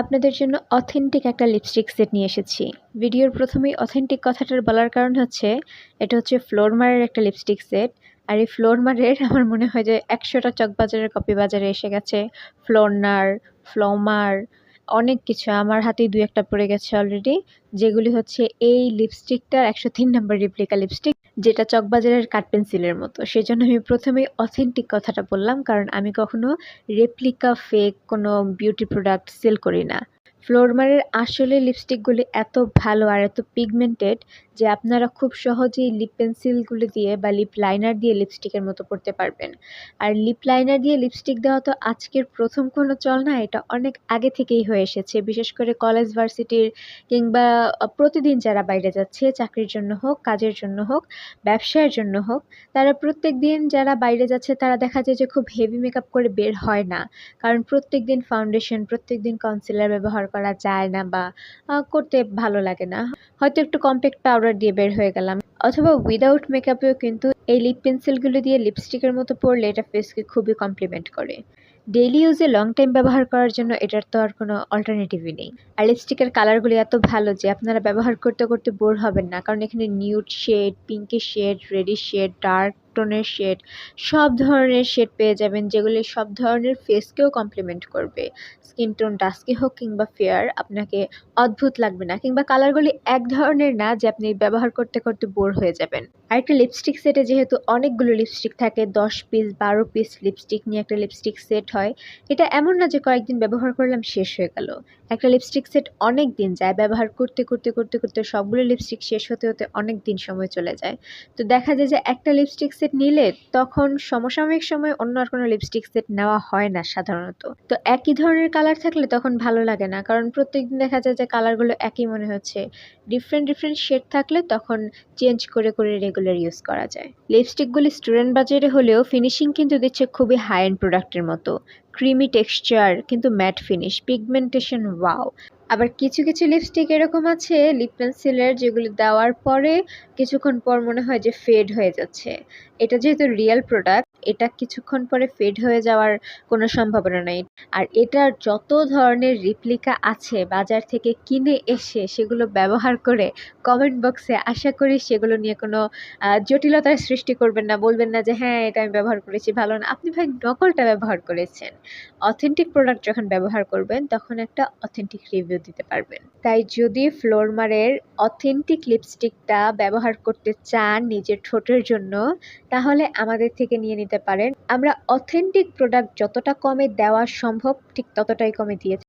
আপনাদের জন্য অথেন্টিক একটা লিপস্টিক সেট নিয়ে এসেছি। ভিডিওর প্রথমেই অথেন্টিক কথাটার বলার কারণ হচ্ছে, এটা হচ্ছে ফ্লোরমারের একটা লিপস্টিক সেট। আর এই ফ্লোরমারের আমার মনে হয় যে ১০০টা চকবাজারের কপি বাজারে এসে গেছে। ফ্লোরনার, ফ্লোমার অনেক কিছু আমার হাতেই ২-১টা পড়ে গেছে অলরেডি। যেগুলি হচ্ছে এই লিপস্টিকটার ১০৩ নাম্বার রেপ্লিকা লিপস্টিক, যেটা চকবাজারের কাঠ পেন্সিলের মতো। সেজন্য আমি প্রথমেই অথেন্টিক কথাটা বললাম, কারণ আমি কখনো রেপ্লিকা ফেক কোনো বিউটি প্রোডাক্ট সেল করি না। ফ্লোরমারের আসলে লিপস্টিকগুলি এত ভালো আর এত পিগমেন্টেড যে আপনারা খুব সহজেই লিপ পেন্সিলগুলো দিয়ে বা লিপ লাইনার দিয়ে লিপস্টিকের মতো করতে পারবেন। আর লিপ লাইনার দিয়ে লিপস্টিক দেওয়া তো আজকের প্রথম কোনো চল না, এটা অনেক আগে থেকেই হয়ে এসেছে। বিশেষ করে কলেজ ভার্সিটির কিংবা প্রতিদিন যারা বাইরে যাচ্ছে, চাকরির জন্য হোক, কাজের জন্য হোক, ব্যবসায়ের জন্য হোক, তারা প্রত্যেকদিন যারা বাইরে যাচ্ছে তারা দেখা যায় যে খুব হেভি মেকআপ করে বের হয় না। কারণ প্রত্যেকদিন ফাউন্ডেশন, প্রত্যেকদিন কনসিলার ব্যবহার করা যায় না বা করতে ভালো লাগে না। হয়তো একটু কম্প্যাক্ট পাউডার দিয়ে বের হয়ে গেলাম, অথবা উইদাউট মেকআপেও কিন্তু এই লিপ পেন্সিলগুলো দিয়ে লিপস্টিকের মতো পরলে এটা ফেসকে খুবই কমপ্লিমেন্ট করে। ডেইলি ইউজে লং টাইম ব্যবহার করার জন্য এটার তো আর কোনো অল্টারনেটিভই নেই। আর লিপস্টিকের কালারগুলি এত ভালো যে আপনারা ব্যবহার করতে করতে বোর হবেন না, কারণ এখানে nude shade, pinky shade, reddish shade, dark টোনের শেড, সব ধরনের শেড পেয়ে যাবেন, যেগুলি সব ধরনের ফেসকেও কমপ্লিমেন্ট করবে। স্কিন টোন ডাস্কি হোক কিংবা ফেয়ার, আপনাকে অদ্ভুত লাগবে না, কিংবা কালারগুলি এক ধরনের না যে আপনি ব্যবহার করতে করতে বোর হয়ে যাবেন। আরেকটা লিপস্টিক সেটে যেহেতু অনেকগুলো লিপস্টিক থাকে, ১০ পিস ১২ পিস লিপস্টিক নিয়ে একটা লিপস্টিক সেট হয়। এটা এমন না যে কয়েকদিন ব্যবহার করলাম শেষ হয়ে গেল। একটা লিপস্টিক সেট অনেক দিন যায়, ব্যবহার করতে করতে করতে করতে সবগুলো লিপস্টিক শেষ হতে হতে অনেক দিন সময় চলে যায়। তো দেখা যায় যে একটা লিপস্টিক সেট নিলে তখন সমসাময়িক সময়ে অন্য আর কোনো লিপস্টিক সেট নেওয়া হয় না সাধারণত। তো একই ধরনের কালার থাকলে তখন ভালো লাগে না, কারণ প্রত্যেকদিন দেখা যায় যে কালারগুলো একই মনে হচ্ছে। ডিফারেন্ট ডিফারেন্ট শেড থাকলে তখন চেঞ্জ করে করে রেগুলার ইউজ করা যায়। লিপস্টিকগুলি স্টুডেন্ট বাজারে হলেও ফিনিশিং কিন্তু দিচ্ছে খুবই হাই এন্ড প্রোডাক্টের মতো। ক্রিমি টেক্সচার কিন্তু ম্যাট ফিনিশ, পিগমেন্টেশন ওয়াও। আবার কিছু কিছু লিপস্টিক এরকম আছে লিপ পেন্সিলের, যেগুলি দেওয়ার পরে কিছুক্ষণ পর মনে হয় যে ফেড হয়ে যাচ্ছে। এটা যেহেতু রিয়েল প্রোডাক্ট, এটা কিছুক্ষণ পরে ফেড হয়ে যাওয়ার কোনো সম্ভাবনা নেই। আর এটার যত ধরনের রিপ্লিকা আছে বাজার থেকে কিনে এসে সেগুলো ব্যবহার করে কমেন্ট বক্সে আশা করি সেগুলো নিয়ে কোনো জটিলতার সৃষ্টি করবেন না, বলবেন না যে হ্যাঁ এটা আমি ব্যবহার করেছি ভালো না। আপনি ভাই নকলটা ব্যবহার করেছেন। অথেন্টিক প্রোডাক্ট যখন ব্যবহার করবেন তখন একটা অথেন্টিক রিভিউ দিতে পারবেন। তাই যদি ফ্লোরমারের অথেন্টিক লিপস্টিকটা ব্যবহার করতে চান নিজের ঠোঁটের জন্য, তাহলে আমাদের থেকে নিয়ে নিতে পারেন। আমরা অথেন্টিক প্রোডাক্ট যতটা কমে দেওয়া সম্ভব ঠিক ততটাই কমে দিয়ে